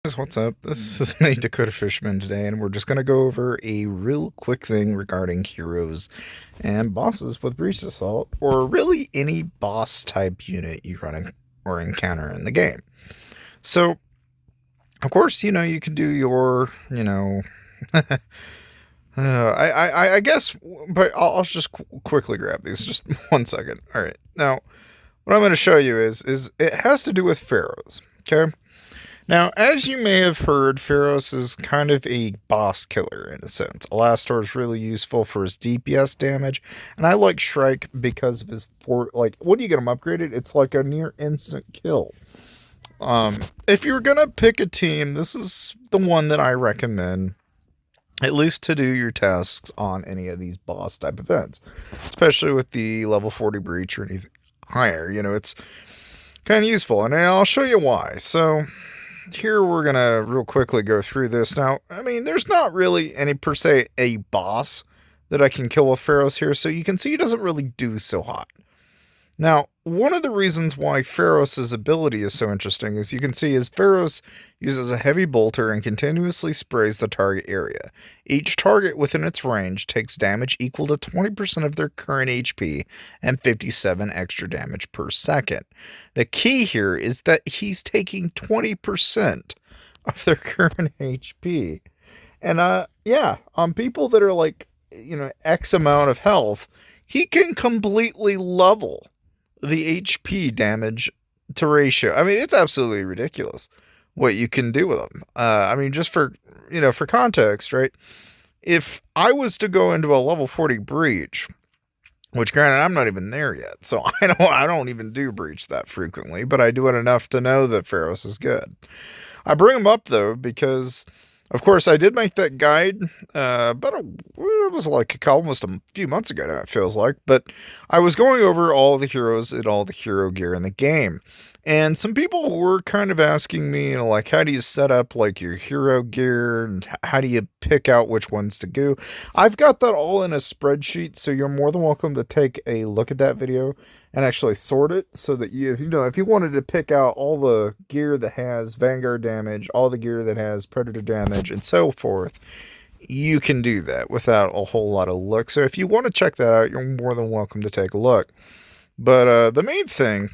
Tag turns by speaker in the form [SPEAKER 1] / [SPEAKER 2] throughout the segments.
[SPEAKER 1] Guys, what's up? This is me, Dakota Fishman, today, and we're just going to go over a real quick thing regarding heroes and bosses with Breach Assault, or really any boss type unit you run or encounter in the game. So, of course, you can do your, I guess, but I'll just quickly grab these. Just 1 second. All right. Now, what I'm going to show you is it has to do with pharaohs. Okay. Now, as you may have heard, Pharaohs is kind of a boss killer in a sense. Alastor is really useful for his DPS damage, and I like Shrike because of his when you get him upgraded, it's like a near instant kill. If you're gonna pick a team, this is the one that I recommend, at least to do your tasks on any of these boss type events, especially with the level 40 breach or anything higher. It's kind of useful, and I'll show you why. So here we're gonna real quickly go through this. Now, I mean, there's not really any per se a boss that I can kill with Pharaohs here, so you can see he doesn't really do so hot. Now, one of the reasons why Pharaohs' ability is so interesting is you can see his Pharaohs uses a heavy bolter and continuously sprays the target area. Each target within its range takes damage equal to 20% of their current HP and 57 extra damage per second. The key here is that he's taking 20% of their current HP. And on people that are like, X amount of health, he can completely level the HP damage to ratio. I mean, it's absolutely ridiculous what you can do with them. I mean, just for context, right? If I was to go into a level 40 breach, which granted I'm not even there yet, so I don't even do breach that frequently, but I do it enough to know that Pharaohs is good. I bring him up though because, of course, I did make that guide, it was like almost a few months ago now, it feels like, but I was going over all the heroes and all the hero gear in the game, and some people were kind of asking me, like, how do you set up, like, your hero gear, and how do you pick out which ones to go? I've got that all in a spreadsheet, so you're more than welcome to take a look at that video and actually sort it so that if you wanted to pick out all the gear that has Vanguard damage, all the gear that has Predator damage, and so forth, you can do that without a whole lot of look. So if you want to check that out, you're more than welcome to take a look. But the main thing,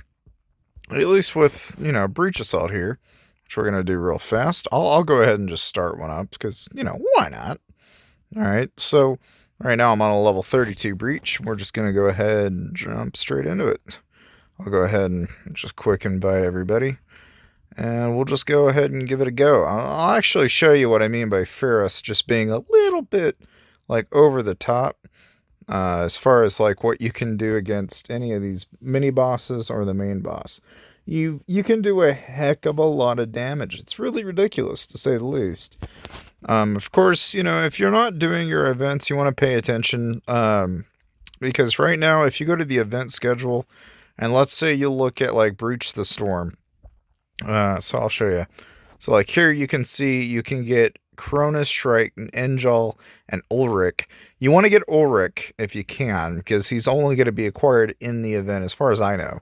[SPEAKER 1] at least with, Breach Assault here, which we're going to do real fast, I'll go ahead and just start one up because, why not? All right, so right now I'm on a level 32 breach. We're just going to go ahead and jump straight into it. I'll go ahead and just quick invite everybody. And we'll just go ahead and give it a go. I'll actually show you what I mean by Pharaohs just being a little bit like over the top. As far as like what you can do against any of these mini bosses or the main boss. You can do a heck of a lot of damage. It's really ridiculous to say the least. Of course, if you're not doing your events, you want to pay attention, because right now, if you go to the event schedule, and let's say you look at like Breach the Storm, so I'll show you. So like here you can see you can get Cronus, Shrike, and Engel, and Ulrich. You want to get Ulrich if you can, because he's only going to be acquired in the event as far as I know.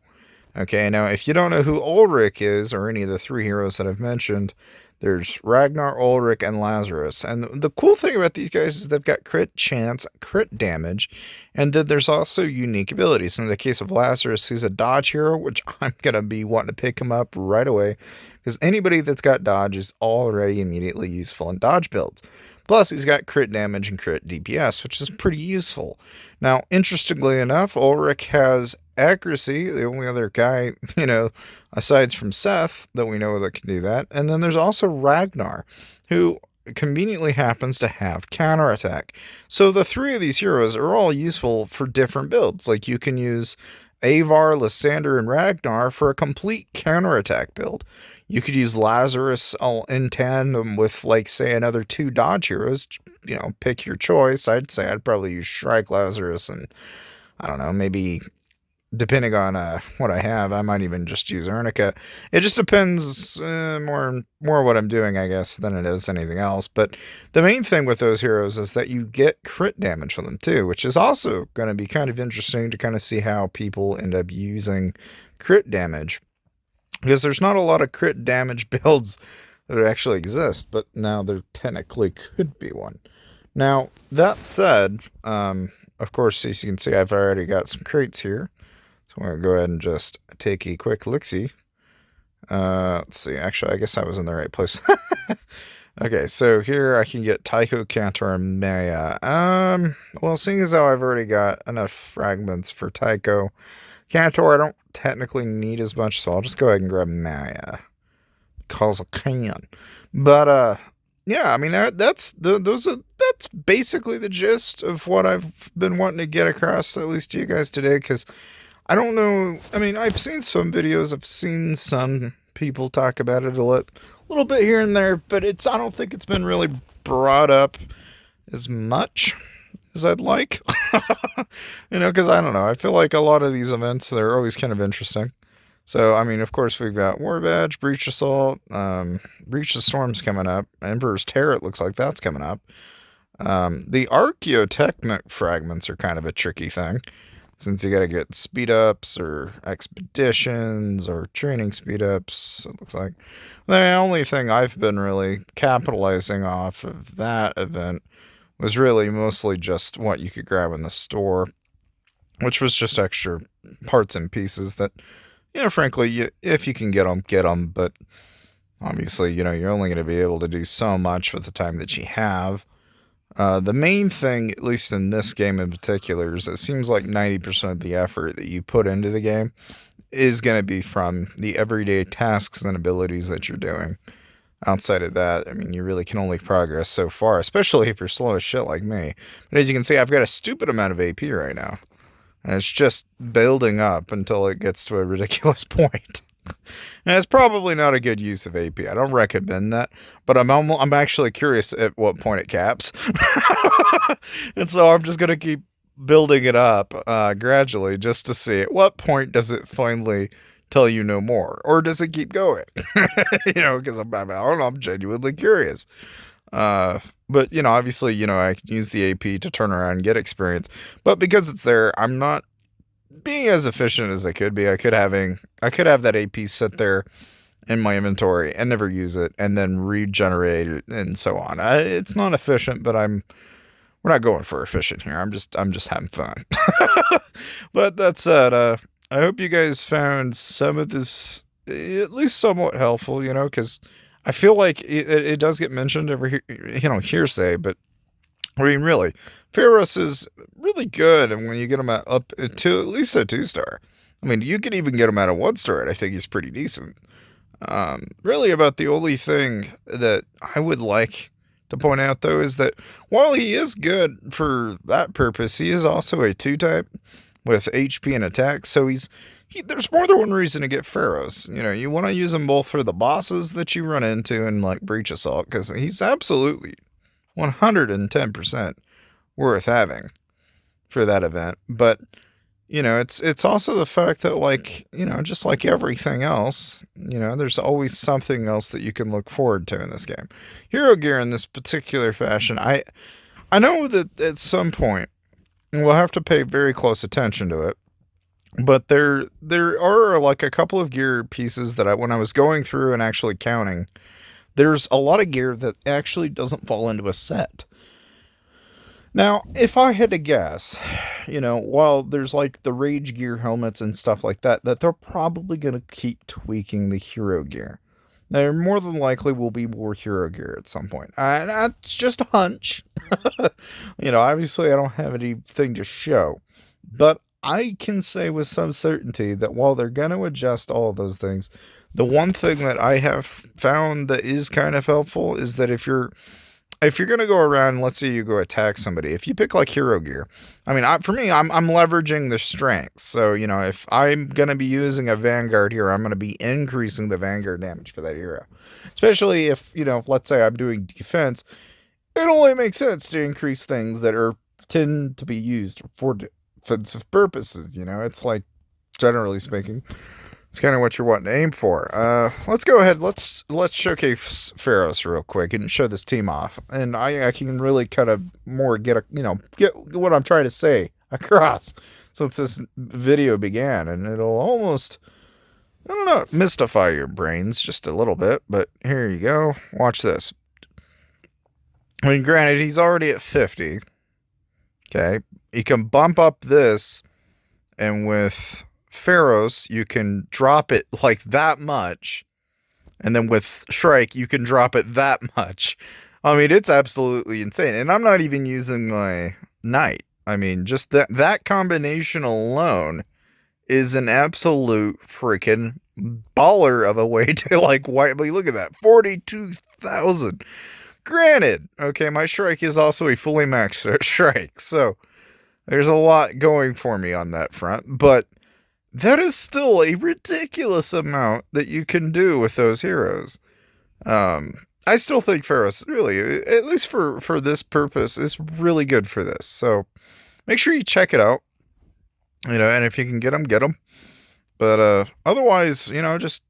[SPEAKER 1] Okay, now if you don't know who Ulrich is, or any of the three heroes that I've mentioned, there's Ragnar, Ulrich, and Lazarus. And the cool thing about these guys is they've got crit chance, crit damage, and then there's also unique abilities. In the case of Lazarus, he's a dodge hero, which I'm going to be wanting to pick him up right away, because anybody that's got dodge is already immediately useful in dodge builds. Plus, he's got crit damage and crit DPS, which is pretty useful. Now, interestingly enough, Ulrich has accuracy, the only other guy, aside from Seth, that we know that can do that. And then there's also Ragnar, who conveniently happens to have counterattack. So the three of these heroes are all useful for different builds. Like you can use Avar, Lysander, and Ragnar for a complete counterattack build. You could use Lazarus all in tandem with, like, say, another two dodge heroes. Pick your choice. I'd say I'd probably use Shrike, Lazarus, and I don't know, maybe depending on what I have, I might even just use Arnica. It just depends more what I'm doing, I guess, than it is anything else. But the main thing with those heroes is that you get crit damage from them too, which is also going to be kind of interesting to kind of see how people end up using crit damage. Because there's not a lot of crit damage builds that it actually exists, but now there technically could be one. Now, that said, of course, as you can see, I've already got some crates here. So I'm going to go ahead and just take a quick look-see. Let's see. Actually, I guess I was in the right place. Okay, so here I can get Tycho, Cantor, and Maya. Well, seeing as how I've already got enough fragments for Tycho, Cantor I don't technically need as much, so I'll just go ahead and grab Maya. Cause I can. But, yeah, I mean, that's basically the gist of what I've been wanting to get across, at least to you guys today, because I don't know, I mean, I've seen some videos, I've seen some people talk about it a little bit here and there, but I don't think it's been really brought up as much as I'd like. Because I don't know, I feel like a lot of these events, they're always kind of interesting. So, I mean, of course, we've got War Badge, Breach Assault, Breach of Storm's coming up, Emperor's Terror, it looks like that's coming up. The Archaeotechnic fragments are kind of a tricky thing, since you gotta get speed ups or expeditions or training speed ups, it looks like. The only thing I've been really capitalizing off of that event was really mostly just what you could grab in the store, which was just extra parts and pieces that, frankly, if you can get them, but obviously, you're only going to be able to do so much with the time that you have. The main thing, at least in this game in particular, is it seems like 90% of the effort that you put into the game is going to be from the everyday tasks and abilities that you're doing. Outside of that, I mean, you really can only progress so far, especially if you're slow as shit like me. But as you can see, I've got a stupid amount of AP right now. And it's just building up until it gets to a ridiculous point. And it's probably not a good use of AP. I don't recommend that, but I'm actually curious at what point it caps. And so I'm just going to keep building it up gradually just to see at what point does it finally tell you no more, or does it keep going? Because I don't know, I'm genuinely curious. But obviously, I can use the AP to turn around and get experience, but because it's there, I'm not being as efficient as I could be. I could have that AP sit there in my inventory and never use it, and then regenerate it and so on. It's not efficient, but we're not going for efficient here. I'm just having fun. But that said, I hope you guys found some of this at least somewhat helpful, because I feel like it does get mentioned every, hearsay, but I mean, really, Pharos is really good, and when you get him up to at least a 2-star, I mean, you can even get him at a 1-star, and I think he's pretty decent. Really, about the only thing that I would like to point out, though, is that while he is good for that purpose, he is also a 2-type with HP and attack, so there's more than one reason to get Pharaohs. You want to use him both for the bosses that you run into in, like, Breach Assault, because he's absolutely 110% worth having for that event. But, it's also the fact that, like, just like everything else, there's always something else that you can look forward to in this game. Hero gear in this particular fashion, I know that at some point, we'll have to pay very close attention to it. But there are like a couple of gear pieces that when I was going through and actually counting, there's a lot of gear that actually doesn't fall into a set. Now, if I had to guess, while there's like the rage gear helmets and stuff like that they're probably going to keep tweaking the hero gear. There more than likely will be more hero gear at some point. That's just a hunch. Obviously I don't have anything to show, but I can say with some certainty that while they're going to adjust all of those things, the one thing that I have found that is kind of helpful is that if you're going to go around, let's say you go attack somebody, if you pick like hero gear, I mean, for me, I'm leveraging the strengths. So, if I'm going to be using a Vanguard hero, I'm going to be increasing the Vanguard damage for that hero. Especially if let's say I'm doing defense, it only makes sense to increase things that tend to be used for defensive purposes. It's like, generally speaking, it's kind of what you're wanting to aim for. Let's go ahead. Let's showcase Pharos real quick and show this team off. And I can really kind of more get what I'm trying to say across since this video began. And it'll almost I don't know, mystify your brains just a little bit, but here you go. Watch this. I mean, granted, he's already at 50. Okay. You can bump up this, and with Pharaohs, you can drop it like that much. And then with Shrike, you can drop it that much. I mean, it's absolutely insane. And I'm not even using my Knight. I mean, just that combination alone is an absolute freaking baller of a way to like wipe. Look at that, 42,000. Granted, okay, my Shrike is also a fully maxed Shrike, so there's a lot going for me on that front, but that is still a ridiculous amount that you can do with those heroes. I still think Pharaohs, really, at least for this purpose, is really good for this. So make sure you check it out. And if you can get them, get them. But otherwise, just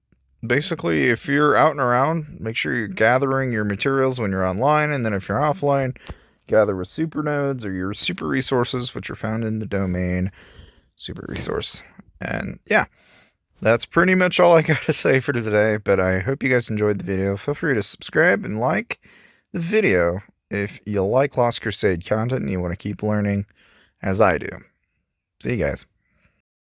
[SPEAKER 1] basically, if you're out and around, make sure you're gathering your materials when you're online, and then if you're offline, gather with super nodes or your super resources, which are found in the domain super resource. And yeah, that's pretty much all I got to say for today, but I hope you guys enjoyed the video. Feel free to subscribe and like the video if you like Lost Crusade content and you want to keep learning as I do. See you guys.